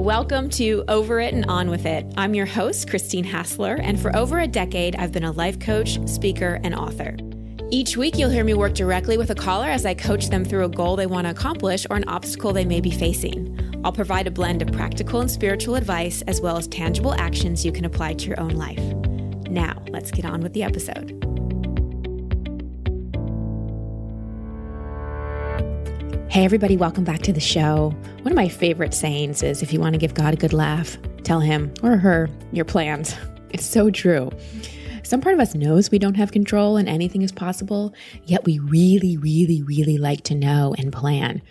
Welcome to Over It and On With It. I'm your host, Christine Hassler, and for over a decade, I've been a life coach, speaker, and author. Each week, you'll hear me work directly with a caller as I coach them through a goal they want to accomplish or an obstacle they may be facing. I'll provide a blend of practical and spiritual advice, as well as tangible actions you can apply to your own life. Now, let's get on with the episode. Hey everybody, welcome back to the show. One of my favorite sayings is, if you want to give God a good laugh, tell him or her your plans. It's so true. Some part of us knows we don't have control and anything is possible, yet we really like to know and plan.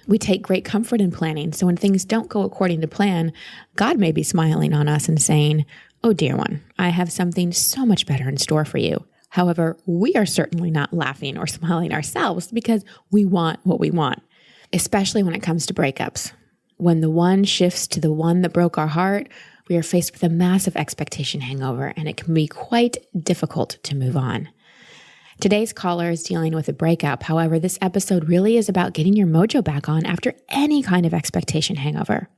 We take great comfort in planning, so when things don't go according to plan, God may be smiling on us and saying, "Oh dear one, I have something so much better in store for you." However, we are certainly not laughing or smiling ourselves because we want what we want. Especially when it comes to breakups. When the one shifts to the one that broke our heart, we are faced with a massive expectation hangover, and it can be quite difficult to move on. Today's caller is dealing with a breakup. However, this episode really is about getting your mojo back on after any kind of expectation hangover.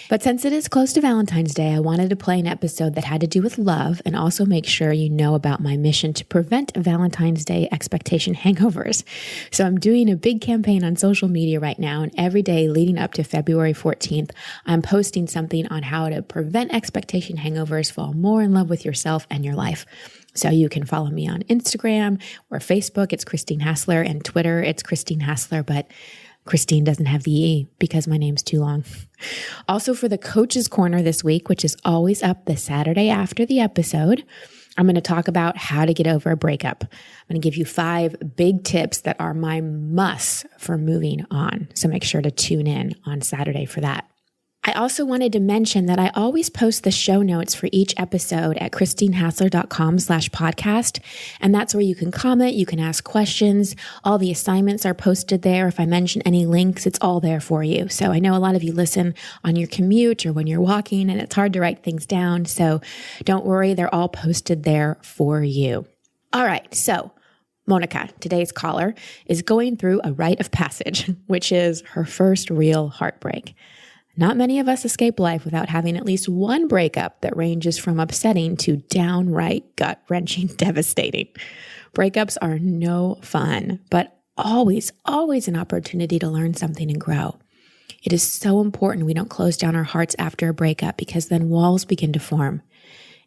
But since it is close to Valentine's Day, I wanted to play an episode that had to do with love and also make sure you know about my mission to prevent Valentine's Day expectation hangovers. So I'm doing a big campaign on social media right now, and every day leading up to February 14th, I'm posting something on how to prevent expectation hangovers, fall more in love with yourself and your life. So you can follow me on Instagram or Facebook, it's Christine Hassler, and Twitter, it's Christine Hassler, but Christine doesn't have the E because my name's too long. Also for the Coach's Corner this week, which is always up the Saturday after the episode, I'm going to talk about how to get over a breakup. I'm going to give you 5 big tips that are my musts for moving on. So make sure to tune in on Saturday for that. I also wanted to mention that I always post the show notes for each episode at christinehassler.com/podcast. And that's where you can comment, you can ask questions. All the assignments are posted there. If I mention any links, it's all there for you. So I know a lot of you listen on your commute or when you're walking, and it's hard to write things down. So don't worry, they're all posted there for you. All right. So Monica, today's caller, is going through a rite of passage, which is her first real heartbreak. Not many of us escape life without having at least one breakup that ranges from upsetting to downright gut-wrenching devastating. Breakups are no fun, but always an opportunity to learn something and grow. It is so important we don't close down our hearts after a breakup, because then walls begin to form.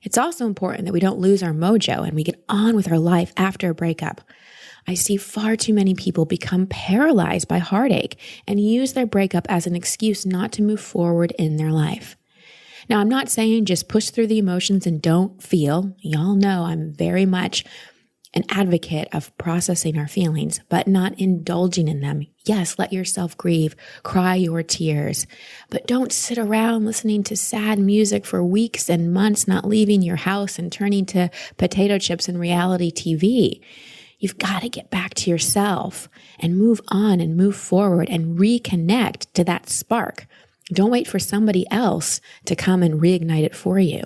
It's also important that we don't lose our mojo and we get on with our life after a breakup. I see far too many people become paralyzed by heartache and use their breakup as an excuse not to move forward in their life. Now, I'm not saying just push through the emotions and don't feel. Y'all know I'm very much an advocate of processing our feelings, but not indulging in them. Yes, let yourself grieve, cry your tears, but don't sit around listening to sad music for weeks and months, not leaving your house and turning to potato chips and reality TV. You've got to get back to yourself and move on and move forward and reconnect to that spark. Don't wait for somebody else to come and reignite it for you.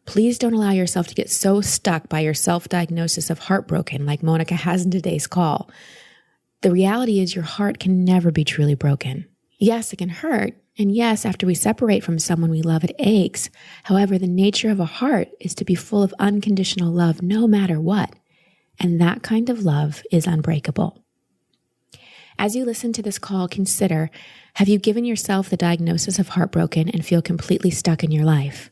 Please don't allow yourself to get so stuck by your self-diagnosis of heartbroken like Monica has in today's call. The reality is your heart can never be truly broken. Yes, it can hurt. And yes, after we separate from someone we love, it aches. However, the nature of a heart is to be full of unconditional love no matter what. And that kind of love is unbreakable. As you listen to this call, consider, have you given yourself the diagnosis of heartbroken and feel completely stuck in your life?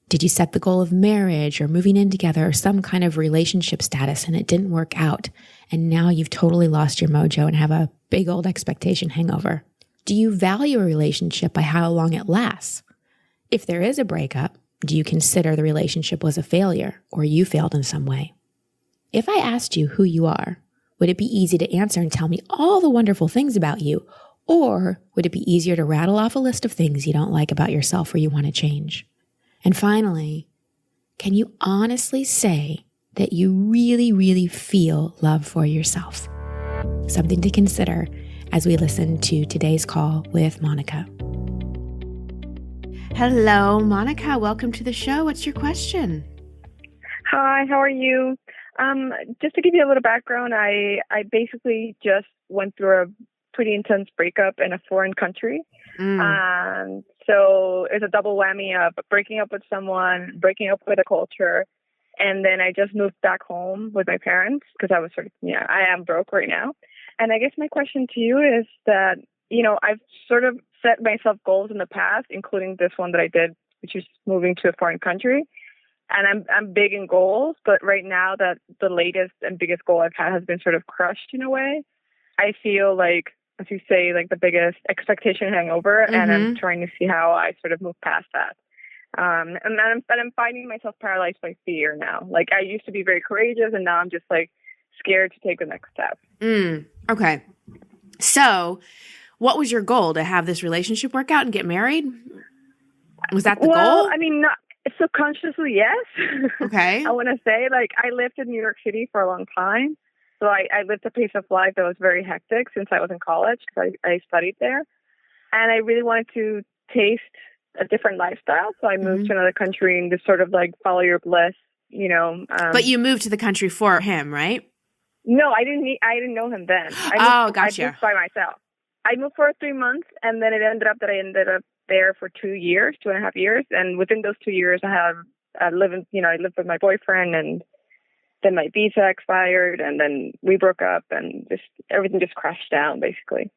Did you set the goal of marriage or moving in together or some kind of relationship status and it didn't work out? And now you've totally lost your mojo and have a big old expectation hangover. Do you value a relationship by how long it lasts? If there is a breakup, do you consider the relationship was a failure or you failed in some way? If I asked you who you are, would it be easy to answer and tell me all the wonderful things about you? Or would it be easier to rattle off a list of things you don't like about yourself or you want to change? And finally, can you honestly say that you really feel love for yourself? Something to consider as we listen to today's call with Monica. Hello, Monica. Welcome to the show. What's your question? Hi, how are you? Just to give you a little background, I basically just went through a pretty intense breakup in a foreign country. Mm. So it's a double whammy of breaking up with someone, breaking up with a culture. And then I just moved back home with my parents because I was I am broke right now. And I guess my question to you is that, I've sort of set myself goals in the past, including this one that I did, which is moving to a foreign country. And I'm big in goals, but right now that the latest and biggest goal I've had has been sort of crushed in a way. I feel like, as you say, like the biggest expectation hangover, and I'm trying to see how I sort of move past that. And I'm finding myself paralyzed by fear now. Like I used to be very courageous, and now I'm just like scared to take the next step. Okay. So what was your goal? To have this relationship work out and get married? Was that the goal? I mean, not subconsciously, yes. Okay. I want to say, like, I lived in New York City for a long time. So I lived a pace of life that was very hectic since I was in college because I studied there. And I really wanted to taste a different lifestyle. So I moved to another country and just sort of like follow your bliss, But you moved to the country for him, right? No, I didn't know him then. Gotcha. I moved by myself. I moved for 3 months, and then it ended up that I ended up there for 2.5 years. And within those 2 years, I lived with my boyfriend, and then my visa expired, and then we broke up, and just everything just crashed down, basically.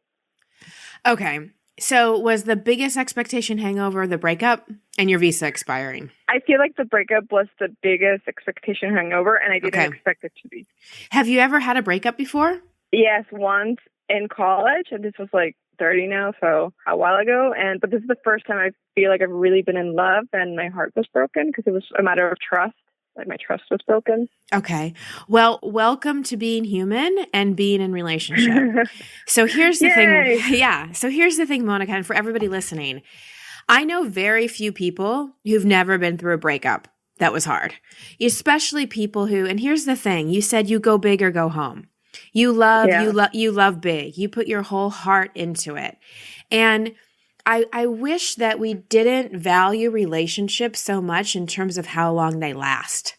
Okay. So was the biggest expectation hangover the breakup and your visa expiring? I feel like the breakup was the biggest expectation hangover, and I didn't expect it to be. Have you ever had a breakup before? Yes, once in college, and this was like 30 now, so a while ago. But this is the first time I feel like I've really been in love, and my heart was broken because it was a matter of trust. Like my trust was broken. Okay. Well, welcome to being human and being in relationship. So here's the thing. Yeah. So here's the thing, Monica, and for everybody listening, I know very few people who've never been through a breakup that was hard, especially people who, and here's the thing, you said you go big or go home. You love big. You put your whole heart into it. And I wish that we didn't value relationships so much in terms of how long they last.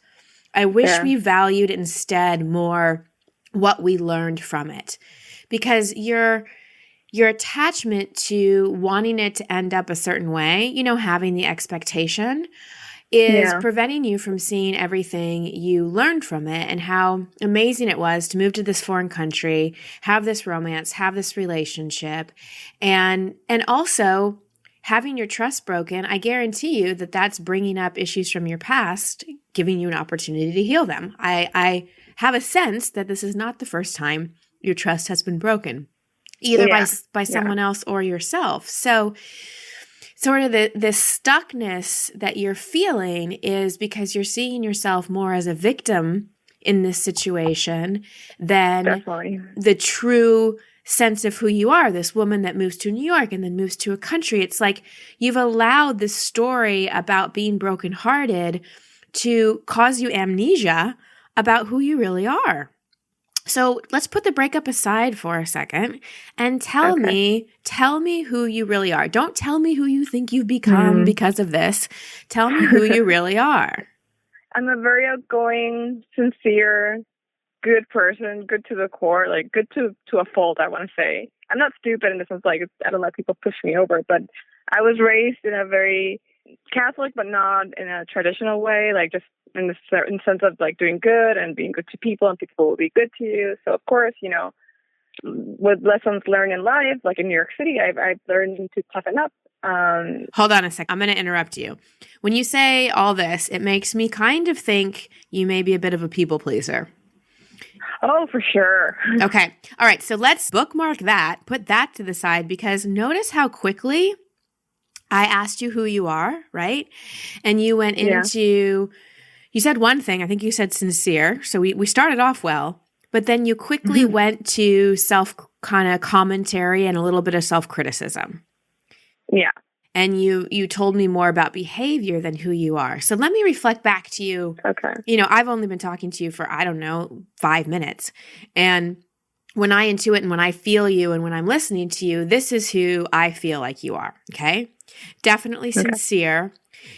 I wish we valued instead more what we learned from it, because your attachment to wanting it to end up a certain way, having the expectation, is preventing you from seeing everything you learned from it and how amazing it was to move to this foreign country, have this romance, have this relationship, and also having your trust broken. I guarantee you that that's bringing up issues from your past, giving you an opportunity to heal them. I have a sense that this is not the first time your trust has been broken, either by someone else or yourself. So sort of the stuckness that you're feeling is because you're seeing yourself more as a victim in this situation than the true sense of who you are, this woman that moves to New York and then moves to a country. It's like you've allowed this story about being brokenhearted to cause you amnesia about who you really are. So let's put the breakup aside for a second and tell me who you really are. Don't tell me who you think you've become because of this. Tell me who you really are. I'm a very outgoing, sincere, good person, good to the core, like good to a fault, I want to say. I'm not stupid in the sense like I don't let people push me over, but I was raised in a very Catholic, but not in a traditional way, like just in the certain sense of like doing good and being good to people and people will be good to you. So of course, with lessons learned in life, like in New York City, I've learned to toughen up. Hold on a sec. I'm going to interrupt you. When you say all this, it makes me kind of think you may be a bit of a people pleaser. Oh, for sure. Okay. All right. So let's bookmark that, put that to the side, because notice how quickly I asked you who you are, right? And you went into, you said one thing, I think you said sincere. So we started off well, but then you quickly went to self kind of commentary and a little bit of self-criticism. Yeah. And you told me more about behavior than who you are. So let me reflect back to you. Okay. I've only been talking to you for, 5 minutes. And when I intuit and when I feel you and when I'm listening to you, this is who I feel like you are. Okay. Definitely sincere.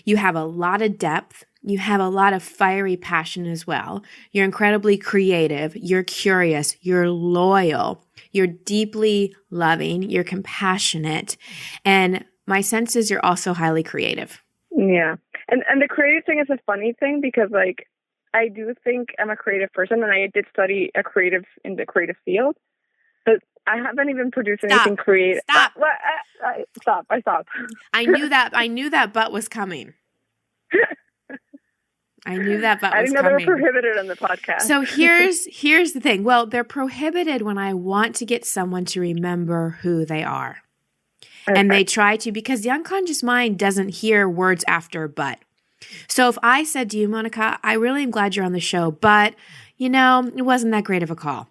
You have a lot of depth. You have a lot of fiery passion as well. You're incredibly creative. You're curious. You're loyal. You're deeply loving. You're compassionate. And my sense is you're also highly creative. Yeah. And the creative thing is a funny thing because like I do think I'm a creative person and I did study in the creative field, but I haven't even produced anything creative. Stop. I stopped. I knew that butt was coming. I knew that butt was coming. I didn't know they were prohibited on the podcast. So here's the thing. Well, they're prohibited when I want to get someone to remember who they are. Okay. And they try to, because the unconscious mind doesn't hear words after but. So if I said to you, Monica, I really am glad you're on the show, but, it wasn't that great of a call.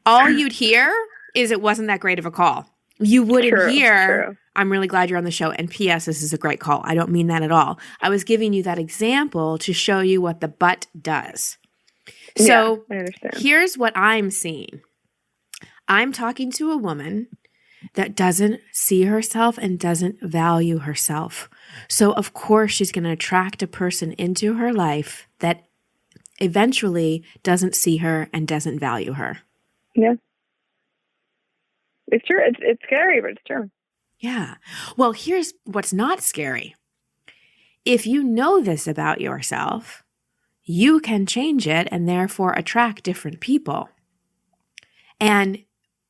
All you'd hear is it wasn't that great of a call. You wouldn't hear, I'm really glad you're on the show, and P.S., this is a great call. I don't mean that at all. I was giving you that example to show you what the but does. So I understand. Here's what I'm seeing. I'm talking to a woman that doesn't see herself and doesn't value herself. So, of course, she's going to attract a person into her life that eventually doesn't see her and doesn't value her. Yeah. It's true. It's scary, but it's true. Yeah. Well, here's what's not scary. If you know this about yourself, you can change it and therefore attract different people. And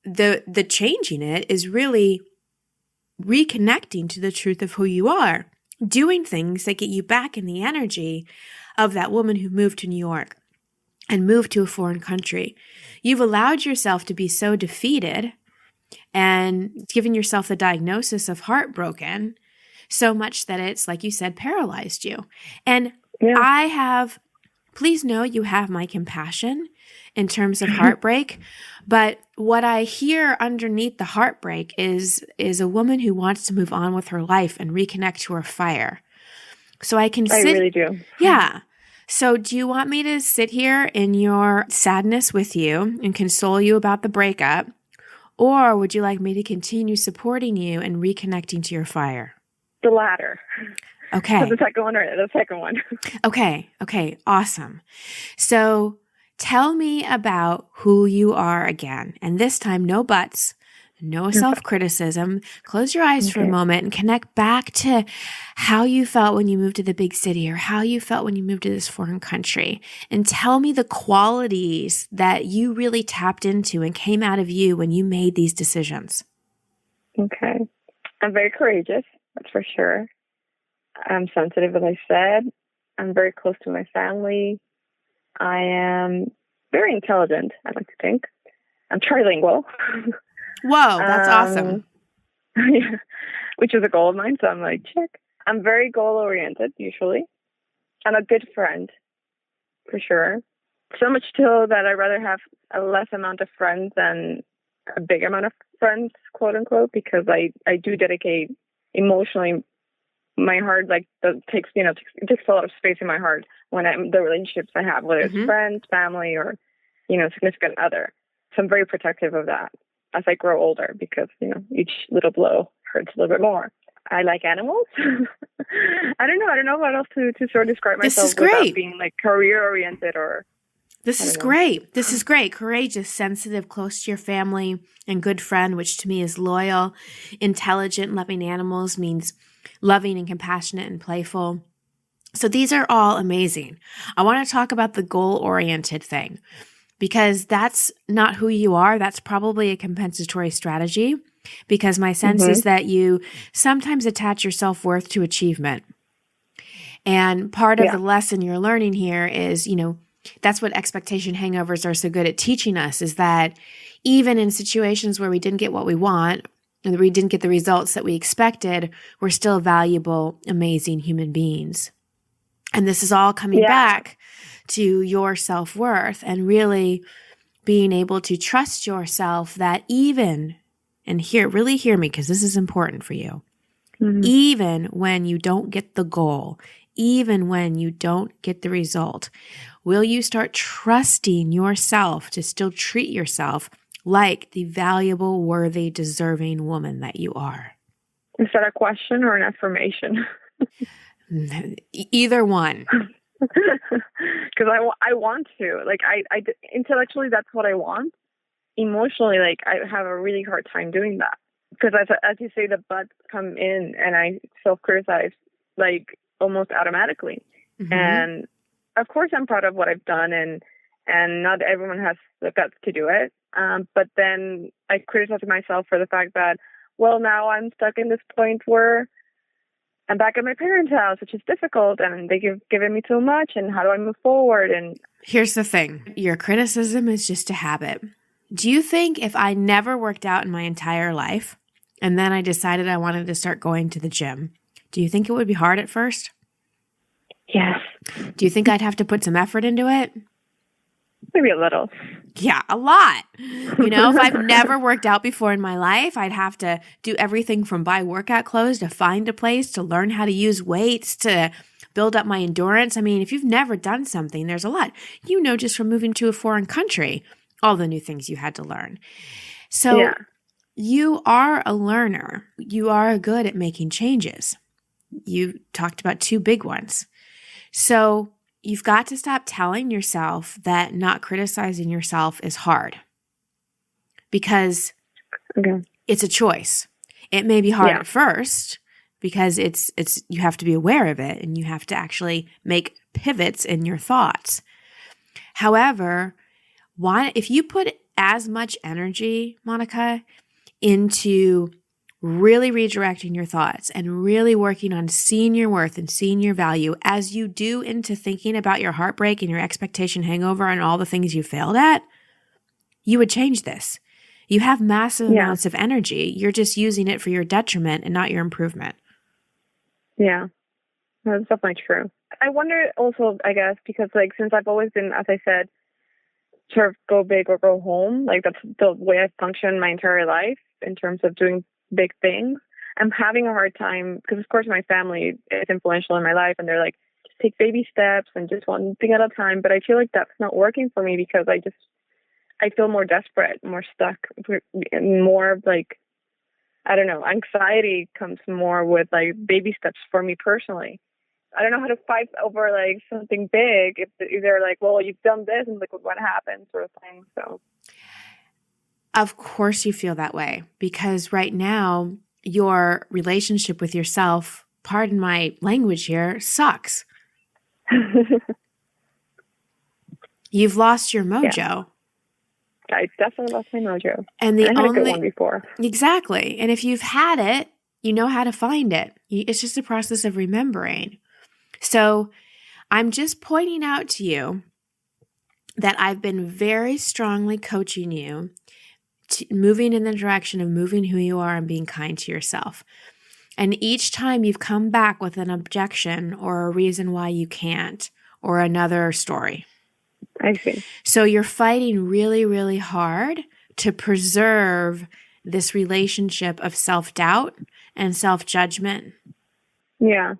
the changing it is really reconnecting to the truth of who you are, doing things that get you back in the energy of that woman who moved to New York and moved to a foreign country. You've allowed yourself to be so defeated and given yourself the diagnosis of heartbroken so much that it's, like you said, paralyzed you. And please know you have my compassion in terms of heartbreak. But what I hear underneath the heartbreak is a woman who wants to move on with her life and reconnect to her fire. So I really do. Yeah. So do you want me to sit here in your sadness with you and console you about the breakup? Or would you like me to continue supporting you and reconnecting to your fire? The latter. Okay. So the second one. Okay. Awesome. So tell me about who you are again. And this time, no buts, no self-criticism. Close your eyes for a moment and connect back to how you felt when you moved to the big city or how you felt when you moved to this foreign country. And tell me the qualities that you really tapped into and came out of you when you made these decisions. Okay. I'm very courageous, that's for sure. I'm sensitive, as I said. I'm very close to my family. I am very intelligent, I like to think. I'm trilingual. Whoa, that's awesome. Yeah, which is a goal of mine, so I'm like, check. I'm very goal-oriented, usually. I'm a good friend, for sure. So much so that I'd rather have a less amount of friends than a big amount of friends, quote-unquote, because I do dedicate emotionally my heart, like, it takes a lot of space in my heart when the relationships I have, whether it's friends, family, or, significant other. So I'm very protective of that as I grow older because, each little blow hurts a little bit more. I like animals. I don't know what else to sort of describe myself without being like career oriented or. This is great. This is great. Courageous, sensitive, close to your family, and good friend, which to me is loyal. Intelligent, loving animals means loving and compassionate and playful. So these are all amazing. I want to talk about the goal-oriented thing because that's not who you are. That's probably a compensatory strategy because my sense is that you sometimes attach your self-worth to achievement. And part of the lesson you're learning here is, that's what expectation hangovers are so good at teaching us is that even in situations where we didn't get what we want, and we didn't get the results that we expected, we're still valuable, amazing human beings. And this is all coming back to your self-worth and really being able to trust yourself that really hear me because this is important for you, even when you don't get the goal, even when you don't get the result, will you start trusting yourself to still treat yourself like the valuable, worthy, deserving woman that you are? Is that a question or an affirmation? Either one. Because I want to. Like, I intellectually, that's what I want. emotionally, like I have a really hard time doing that because as you say, the buts come in and I self-criticize like almost automatically. Mm-hmm. And of course I'm proud of what I've done, and not everyone has the guts to do it. But then I criticize myself for the fact that, well, now I'm stuck in this point where I'm back at my parents' house, which is difficult, and they've given me too much, and how do I move forward? And here's the thing. Your criticism is just a habit. Do you think if I never worked out in my entire life and then I decided I wanted to start going to the gym, do you think it would be hard at first? yes, Do you think I'd have to put some effort into it? maybe a little. Yeah, a lot. You know, if I've never worked out before in my life, I'd have to do everything from buy workout clothes to find a place to learn how to use weights to build up my endurance. I mean, if you've never done something, there's a lot. You know, just from moving to a foreign country, all the new things you had to learn. So Yeah. you are a learner. You are good at making changes. You talked about 2 big ones. So you've got to stop telling yourself that not criticizing yourself is hard, because it's a choice. It may be hard at first because it's you have to be aware of it and you have to actually make pivots in your thoughts. However, if you put as much energy, Monica, into really redirecting your thoughts and really working on seeing your worth and seeing your value as you do into thinking about your heartbreak and your expectation hangover and all the things you failed at, you would change this. You have massive amounts of energy. You're just using it for your detriment and not your improvement. Yeah, that's definitely true. I wonder also, I guess, because like since I've always been, as I said, sort of go big or go home, like that's the way I've functioned my entire life in terms of doing big things. I'm having a hard time because, of course, my family is influential in my life, and they're like, just take baby steps and just one thing at a time. But I feel like that's not working for me because I feel more desperate, more stuck, more like, I don't know, anxiety comes more with like baby steps for me personally. I don't know how to fight over like something big if they're like, well, you've done this and like what happened sort of thing. So. Of course you feel that way because right now your relationship with yourself, pardon my language here, sucks. You've lost your mojo. Yeah. I definitely lost my mojo. And I had a good one before. Exactly. And if you've had it, you know how to find it. It's just a process of remembering. So I'm just pointing out to you that I've been very strongly coaching you moving in the direction of moving who you are and being kind to yourself. And each time you've come back with an objection or a reason why you can't or another story. I see. So you're fighting really, really hard to preserve this relationship of self-doubt and self-judgment. Yeah.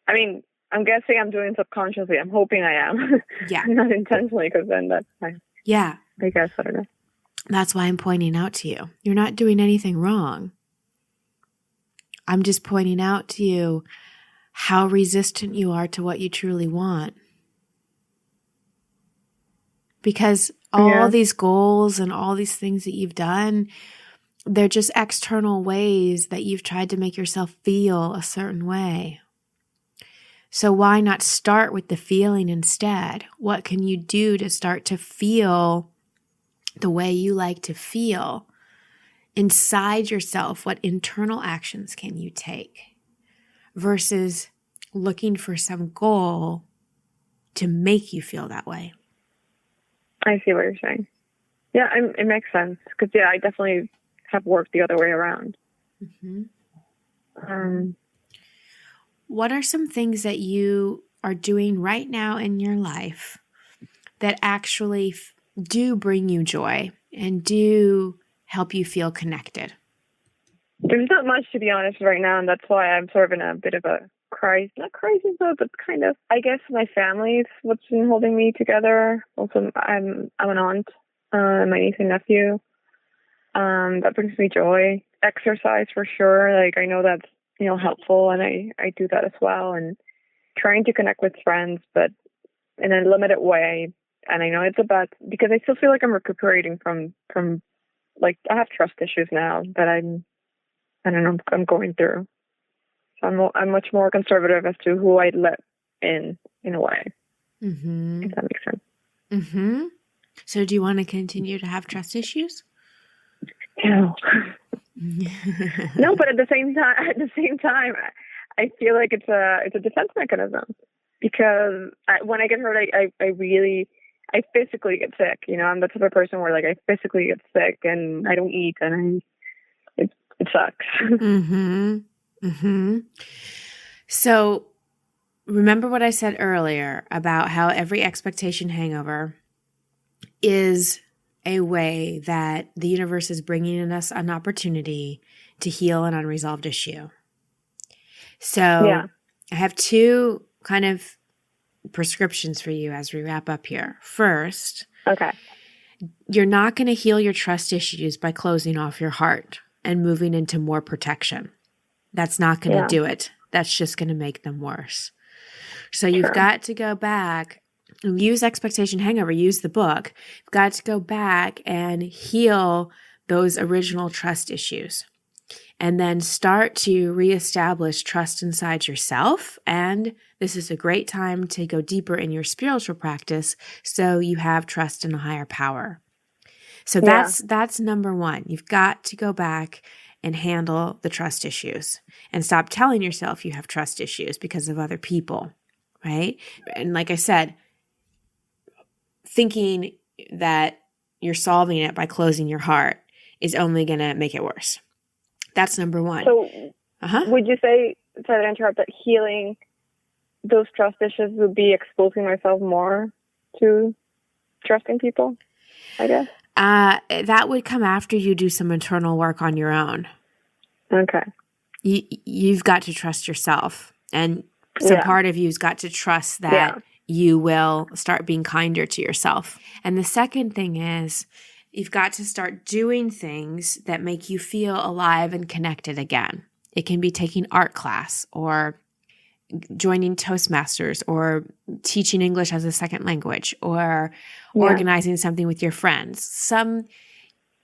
I mean, I'm guessing I'm doing it subconsciously. I'm hoping I am. Yeah. Not intentionally, because then that's fine. Yeah. I guess, I don't know. That's why I'm pointing out to you. You're not doing anything wrong. I'm just pointing out to you how resistant you are to what you truly want. Because all these goals and all these things that you've done, they're just external ways that you've tried to make yourself feel a certain way. So why not start with the feeling instead? What can you do to start to feel the way you like to feel inside yourself? What internal actions can you take versus looking for some goal to make you feel that way? I see what you're saying. Yeah, it makes sense. Because, I definitely have worked the other way around. Mm-hmm. What are some things that you are doing right now in your life that actually do bring you joy and do help you feel connected? There's not much, to be honest, right now, and that's why I'm sort of in a bit of a crisis. Not crisis, though, but kind of. I guess my family is what's been holding me together. Also, I'm an aunt, my niece and nephew. That brings me joy. Exercise, for sure. Like, I know that's, helpful, and I do that as well. And trying to connect with friends, but in a limited way. and I know it's about, because I still feel like I'm recuperating from like, I have trust issues now that I'm going through. So I'm much more conservative as to who I let in a way. Mm-hmm. If that makes sense. Mm-hmm. So do you want to continue to have trust issues? No. No, but at the same time, I feel like it's a defense mechanism, because when I get hurt, I physically get sick. You know, I'm the type of person where like I physically get sick and I don't eat, and it sucks. Mm-hmm. Mm-hmm. So remember what I said earlier about how every expectation hangover is a way that the universe is bringing us an opportunity to heal an unresolved issue. So I have two kind of prescriptions for you as we wrap up here. First, okay, you're not going to heal your trust issues by closing off your heart and moving into more protection. That's not going to do it. That's just going to make them worse. So you've got to go back, use Expectation Hangover, use the book. You've got to go back and heal those original trust issues, and then start to reestablish trust inside yourself. And this is a great time to go deeper in your spiritual practice so you have trust in a higher power. So that's number one. You've got to go back and handle the trust issues and stop telling yourself you have trust issues because of other people, right? And like I said, thinking that you're solving it by closing your heart is only going to make it worse. That's number one. So would you say, sorry to interrupt, that healing those trust issues would be exposing myself more to trusting people, I guess? That would come after you do some internal work on your own. Okay. You've got to trust yourself. And some part of you's got to trust that you will start being kinder to yourself. And the second thing is, you've got to start doing things that make you feel alive and connected again. It can be taking art class or joining Toastmasters or teaching English as a second language or organizing something with your friends. Some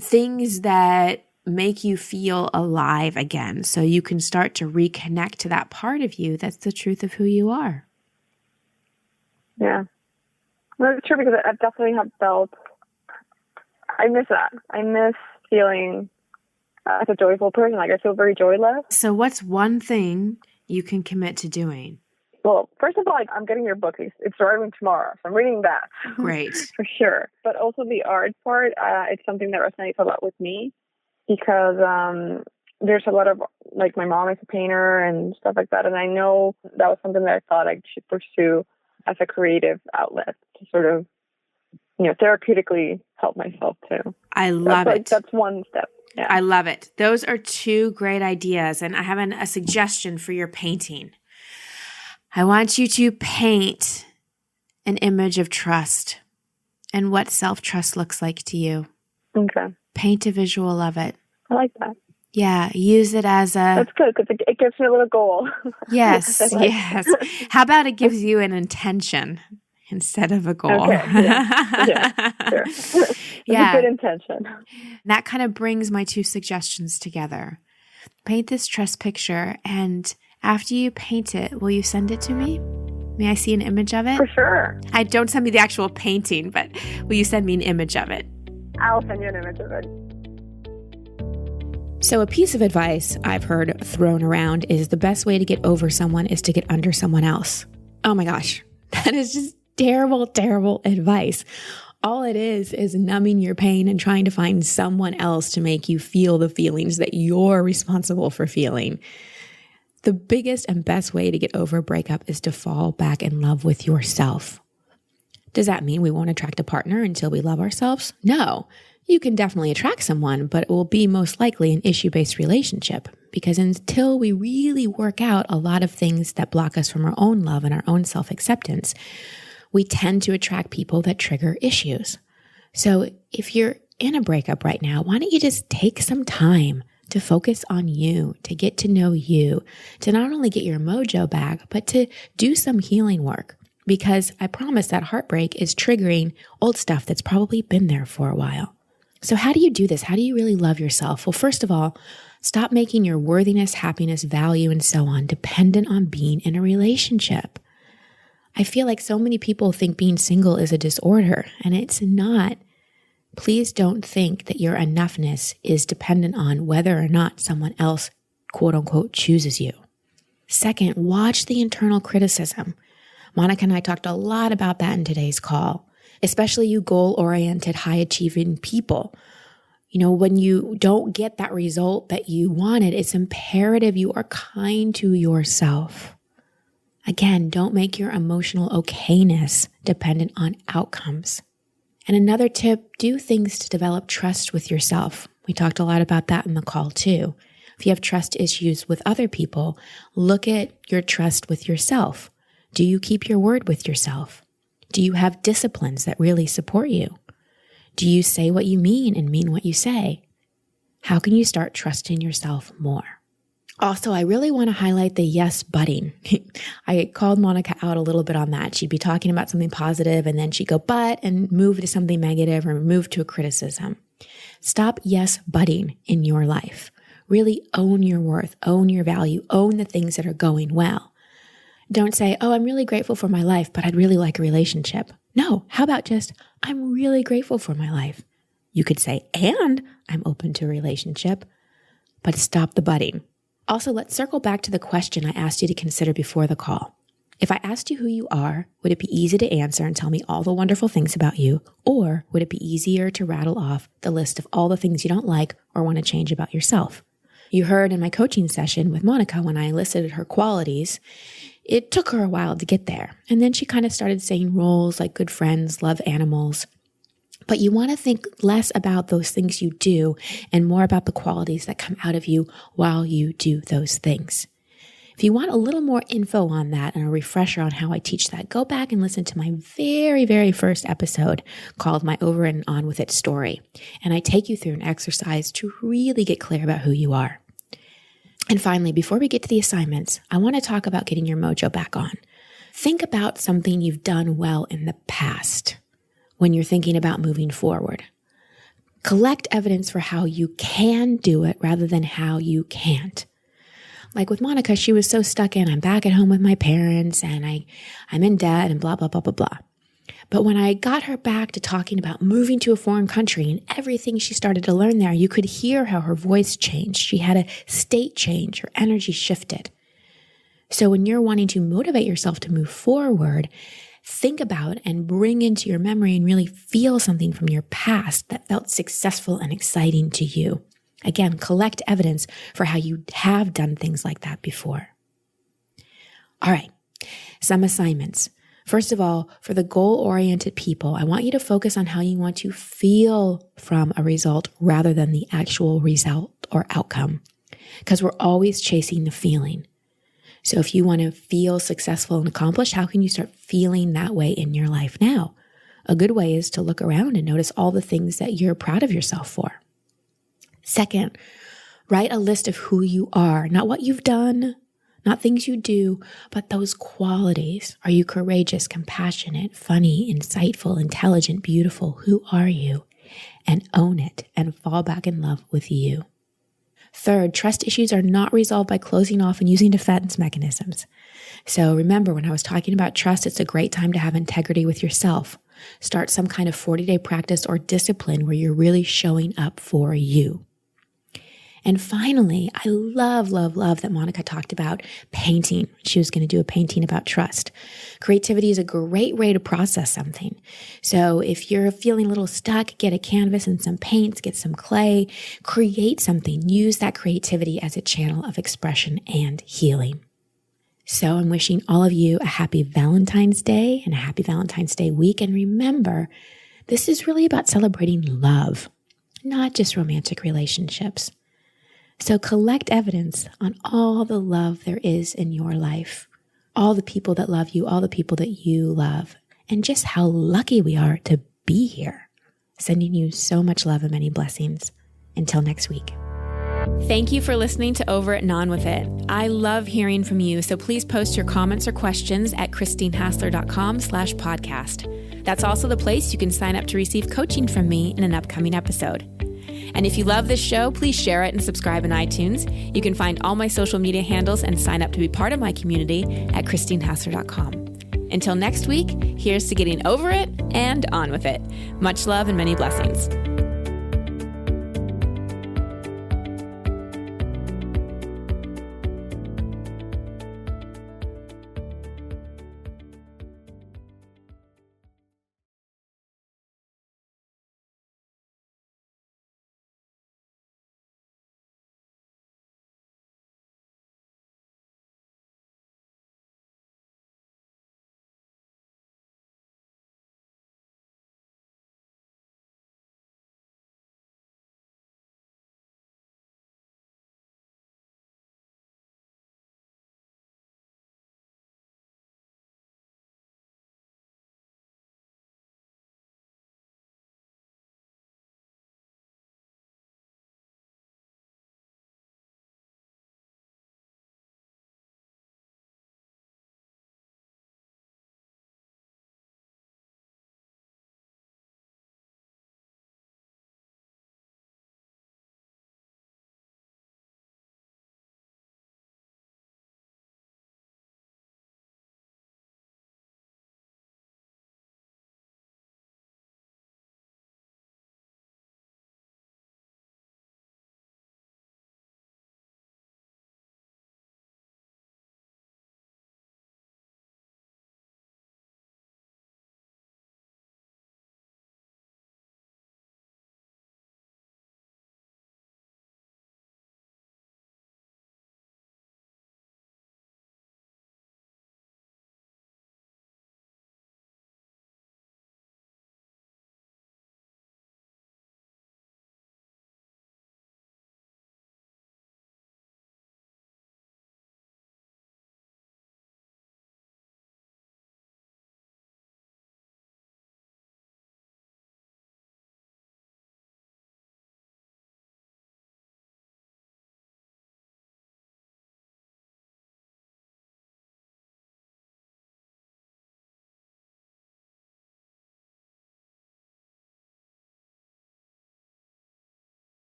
things that make you feel alive again so you can start to reconnect to that part of you that's the truth of who you are. Yeah. Well, it's true, because I definitely have felt, I miss that. I miss feeling as a joyful person. Like, I feel very joyless. So what's one thing you can commit to doing? Well, first of all, like, I'm getting your book. It's arriving tomorrow, so I'm reading that. Great. For sure. But also the art part, it's something that resonates a lot with me, because there's a lot of, like, my mom is a painter and stuff like that, and I know that was something that I thought I should pursue as a creative outlet to sort of, you know, therapeutically help myself too. I love it. That's one step. Yeah. I love it. Those are two great ideas. And I have a suggestion for your painting. I want you to paint an image of trust and what self-trust looks like to you. Okay. Paint a visual of it. I like that. Yeah. Use it as That's good, because it gives me a little goal. Yes. Yes. How about it gives you an intention instead of a goal? Okay. Yeah. Sure. Yeah. A good intention. That kind of brings my two suggestions together. Paint this trust picture, and after you paint it, will you send it to me? May I see an image of it? For sure. Don't send me the actual painting, but will you send me an image of it? I'll send you an image of it. So a piece of advice I've heard thrown around is the best way to get over someone is to get under someone else. Oh my gosh, that is just terrible, terrible advice. All it is numbing your pain and trying to find someone else to make you feel the feelings that you're responsible for feeling. The biggest and best way to get over a breakup is to fall back in love with yourself. Does that mean we won't attract a partner until we love ourselves? No. You can definitely attract someone, but it will be most likely an issue-based relationship, because until we really work out a lot of things that block us from our own love and our own self-acceptance, we tend to attract people that trigger issues. So if you're in a breakup right now, why don't you just take some time to focus on you, to get to know you, to not only get your mojo back, but to do some healing work. because I promise that heartbreak is triggering old stuff that's probably been there for a while. So how do you do this? How do you really love yourself? Well, first of all, stop making your worthiness, happiness, value, and so on dependent on being in a relationship. I feel like so many people think being single is a disorder, and it's not. Please don't think that your enoughness is dependent on whether or not someone else, quote unquote, chooses you. Second, watch the internal criticism. Monica and I talked a lot about that in today's call, especially you goal-oriented, high-achieving people. You know, when you don't get that result that you wanted, it's imperative you are kind to yourself. Again, don't make your emotional okayness dependent on outcomes. And another tip, do things to develop trust with yourself. We talked a lot about that in the call too. If you have trust issues with other people, look at your trust with yourself. Do you keep your word with yourself? Do you have disciplines that really support you? Do you say what you mean and mean what you say? How can you start trusting yourself more? Also, I really want to highlight the yes butting. I called Monica out a little bit on that. She'd be talking about something positive and then she'd go but and move to something negative or move to a criticism. Stop yes butting in your life. Really own your worth, own your value, own the things that are going well. Don't say, oh, I'm really grateful for my life, but I'd really like a relationship. No, how about just, I'm really grateful for my life. You could say, and I'm open to a relationship, but stop the butting. Also, let's circle back to the question I asked you to consider before the call. If I asked you who you are, would it be easy to answer and tell me all the wonderful things about you? Or would it be easier to rattle off the list of all the things you don't like or want to change about yourself? You heard in my coaching session with Monica when I listed her qualities, it took her a while to get there. And then she kind of started saying roles like good friends, love animals. But you want to think less about those things you do and more about the qualities that come out of you while you do those things. If you want a little more info on that and a refresher on how I teach that, go back and listen to my very, very first episode called My Over and On With It Story. And I take you through an exercise to really get clear about who you are. And finally, before we get to the assignments, I want to talk about getting your mojo back on. Think about something you've done well in the past when you're thinking about moving forward. Collect evidence for how you can do it rather than how you can't. Like with Monica, she was so stuck in, I'm back at home with my parents and I'm in debt and blah, blah, blah, blah, blah. But when I got her back to talking about moving to a foreign country and everything she started to learn there, you could hear how her voice changed. She had a state change. Her energy shifted. So when you're wanting to motivate yourself to move forward, think about and bring into your memory and really feel something from your past that felt successful and exciting to you. Again, collect evidence for how you have done things like that before. All right, some assignments. First of all, for the goal-oriented people, I want you to focus on how you want to feel from a result rather than the actual result or outcome, because we're always chasing the feeling. So if you want to feel successful and accomplished, how can you start feeling that way in your life now? A good way is to look around and notice all the things that you're proud of yourself for. Second, write a list of who you are, not what you've done, not things you do, but those qualities. Are you courageous, compassionate, funny, insightful, intelligent, beautiful? Who are you? And own it and fall back in love with you. Third, trust issues are not resolved by closing off and using defense mechanisms. So remember, when I was talking about trust, it's a great time to have integrity with yourself. Start some kind of 40-day practice or discipline where you're really showing up for you. And finally, I love that Monica talked about painting. She was going to do a painting about trust. Creativity is a great way to process something. So if you're feeling a little stuck, get a canvas and some paints, get some clay, create something. Use that creativity as a channel of expression and healing. So I'm wishing all of you a happy Valentine's Day and a happy Valentine's Day week. And remember, this is really about celebrating love, not just romantic relationships. So collect evidence on all the love there is in your life, all the people that love you, all the people that you love, and just how lucky we are to be here. Sending you so much love and many blessings. Until next week. Thank you for listening to Over It and On With It. I love hearing from you, so please post your comments or questions at christinehassler.com/podcast. That's also the place you can sign up to receive coaching from me in an upcoming episode. And if you love this show, please share it and subscribe in iTunes. You can find all my social media handles and sign up to be part of my community at christinehassler.com. Until next week, here's to getting over it and on with it. Much love and many blessings.